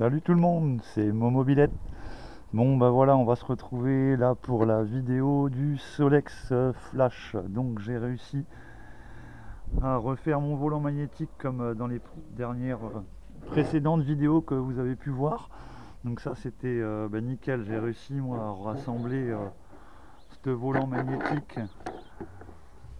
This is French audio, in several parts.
Salut tout le monde, c'est Momobilette. Bon bah voilà, on va se retrouver là pour la vidéo du Solex Flash. Donc j'ai réussi à refaire mon volant magnétique comme dans les dernières précédentes vidéos que vous avez pu voir. Donc ça c'était nickel, j'ai réussi moi à rassembler ce volant magnétique.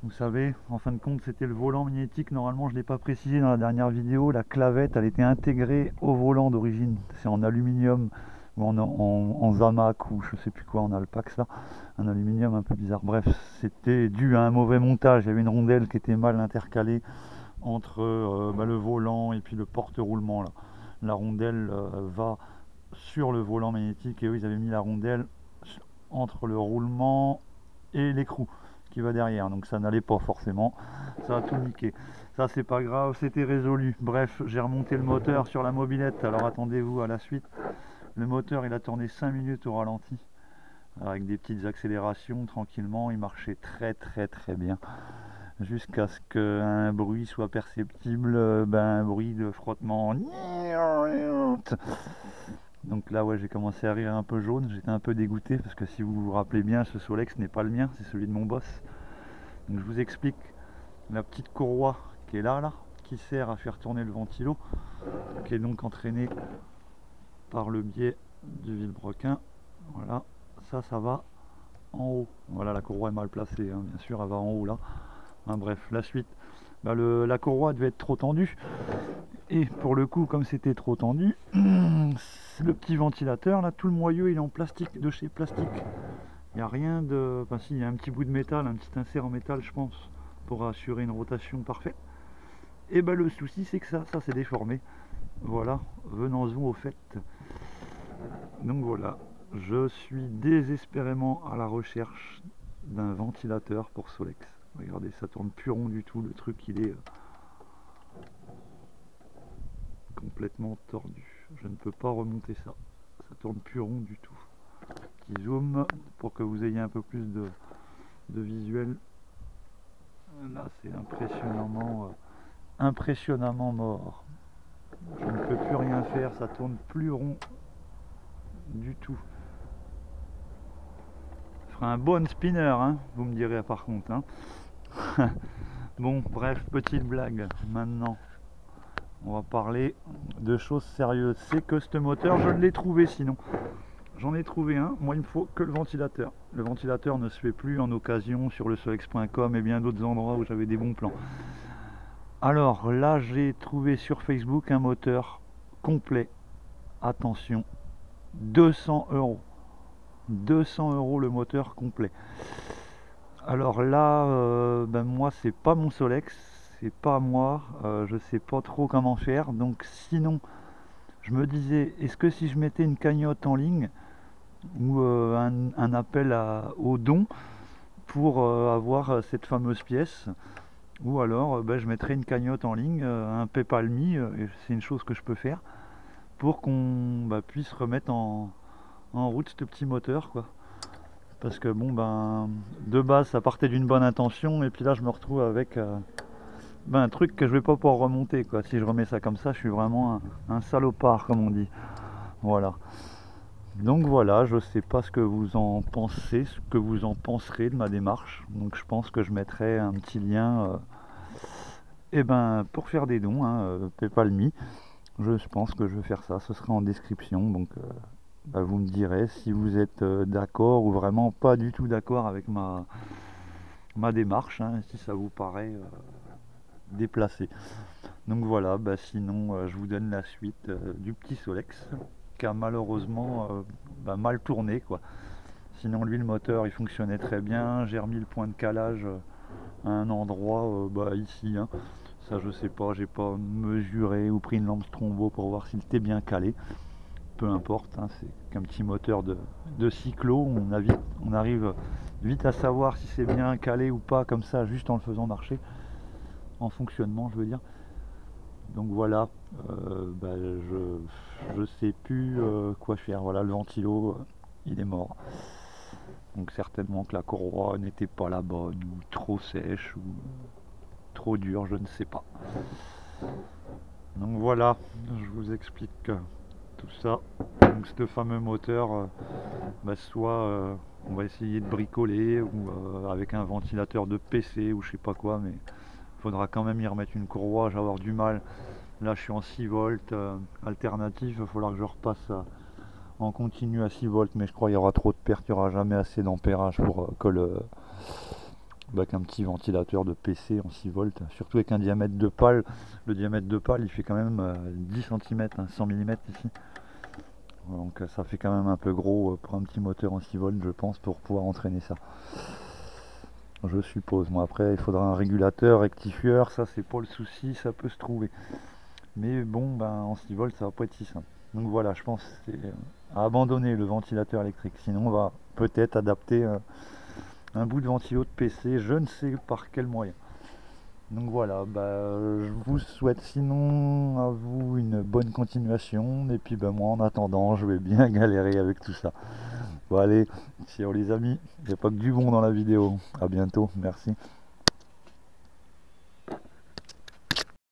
Vous savez, en fin de compte, c'était le volant magnétique. Normalement, je ne l'ai pas précisé dans la dernière vidéo. La clavette, elle était intégrée au volant d'origine. C'est en aluminium ou en zamac ou je sais plus quoi, en alpax là. Un aluminium un peu bizarre. Bref, c'était dû à un mauvais montage. Il y avait une rondelle qui était mal intercalée entre le volant et puis le porte-roulement là. La rondelle va sur le volant magnétique et eux, ils avaient mis la rondelle entre le roulement et l'écrou qui va derrière, donc ça n'allait pas forcément, ça a tout niqué. Ça c'est pas grave, c'était résolu. Bref, j'ai remonté le moteur sur la mobilette, alors attendez-vous à la suite. Le moteur il a tourné 5 minutes au ralenti avec des petites accélérations tranquillement, il marchait très bien jusqu'à ce qu'un bruit soit perceptible, un bruit de frottement. Donc là ouais, j'ai commencé à rire un peu jaune, j'étais un peu dégoûté parce que si vous vous rappelez bien, ce Solex n'est pas le mien, c'est celui de mon boss. Donc je vous explique la petite courroie qui est là, qui sert à faire tourner le ventilo, qui est donc entraîné par le biais du vilebrequin. Voilà, ça va en haut. Voilà, la courroie est mal placée, hein. Bien sûr, elle va en haut là. Hein, bref, la suite. La courroie devait être trop tendue. Et pour le coup, comme c'était trop tendu, le petit ventilateur, là, tout le moyeu, il est en plastique, de chez Plastique. Il n'y a rien de... Enfin si, il y a un petit bout de métal, un petit insert en métal, je pense, pour assurer une rotation parfaite. Et le souci, c'est que ça s'est déformé. Voilà, venons-en au fait. Donc voilà, je suis désespérément à la recherche d'un ventilateur pour Solex. Regardez, ça tourne plus rond du tout, le truc, il est complètement tordu. Je ne peux pas remonter ça. Ça tourne plus rond du tout. Petit zoom pour que vous ayez un peu plus de visuel. Là, c'est impressionnamment mort. Je ne peux plus rien faire, ça tourne plus rond du tout. Ça fera un bon spinner, hein, vous me direz par contre. Hein. Bon, bref, petite blague. Maintenant, on va parler de choses sérieuses. C'est que ce moteur, je l'ai trouvé sinon. J'en ai trouvé un, moi il me faut que le ventilateur. Le ventilateur ne se fait plus en occasion sur le solex.com et bien d'autres endroits où j'avais des bons plans. Alors là j'ai trouvé sur Facebook un moteur complet. Attention, 200 €. 200 € le moteur complet. Alors là, moi c'est pas mon Solex, c'est pas moi, je sais pas trop comment faire. Donc sinon, je me disais, est-ce que si je mettais une cagnotte en ligne ou un appel aux dons pour avoir cette fameuse pièce, ou alors je mettrais une cagnotte en ligne, un PayPal Me, c'est une chose que je peux faire pour qu'on puisse remettre en route ce petit moteur quoi. Parce que bon de base ça partait d'une bonne intention et puis là je me retrouve avec un truc que je vais pas pouvoir remonter quoi. Si je remets ça comme ça, je suis vraiment un salopard comme on dit. Voilà. Donc voilà, je sais pas ce que vous en pensez, ce que vous en penserez de ma démarche. Donc je pense que je mettrai un petit lien pour faire des dons, hein, PayPal Me. Je pense que je vais faire ça, ce sera en description. Donc vous me direz si vous êtes d'accord ou vraiment pas du tout d'accord avec ma démarche, hein, si ça vous paraît déplacé. Donc voilà, sinon je vous donne la suite du petit Solex qui a malheureusement mal tourné quoi. Sinon lui le moteur il fonctionnait très bien, j'ai remis le point de calage à un endroit ici, hein. Ça je sais pas, j'ai pas mesuré ou pris une lampe Strombo pour voir s'il était bien calé. Peu importe, hein, c'est qu'un petit moteur de cyclo, on arrive vite à savoir si c'est bien calé ou pas comme ça juste en le faisant marcher, en fonctionnement je veux dire. Donc voilà, je sais plus quoi faire. Voilà, le ventilo il est mort. Donc certainement que la courroie n'était pas la bonne, ou trop sèche, ou trop dure, je ne sais pas. Donc voilà, je vous explique tout ça. Donc ce fameux moteur, soit on va essayer de bricoler ou avec un ventilateur de PC ou je sais pas quoi, mais il faudra quand même y remettre une courroie, je vais avoir du mal. Là je suis en 6 volts alternatif, il va falloir que je repasse en continu à 6 volts, mais je crois qu'il y aura trop de pertes, il n'y aura jamais assez d'ampérage pour qu'un petit ventilateur de PC en 6 volts, surtout avec un diamètre de pale. Le diamètre de pale il fait quand même 10 cm, 100 mm ici. Donc ça fait quand même un peu gros pour un petit moteur en 6 volts, je pense, pour pouvoir entraîner ça. Je suppose. Bon, après, il faudra un régulateur, rectifieur, ça c'est pas le souci, ça peut se trouver. Mais bon, en 6 volts, ça va pas être si simple. Donc voilà, je pense que c'est à abandonner le ventilateur électrique. Sinon, on va peut-être adapter un bout de ventilo de PC, je ne sais par quel moyen. Donc voilà, je vous souhaite sinon à vous une bonne continuation. Et puis moi en attendant, je vais bien galérer avec tout ça. Bon allez, ciao les amis, il n'y a pas que du bon dans la vidéo. À bientôt, merci.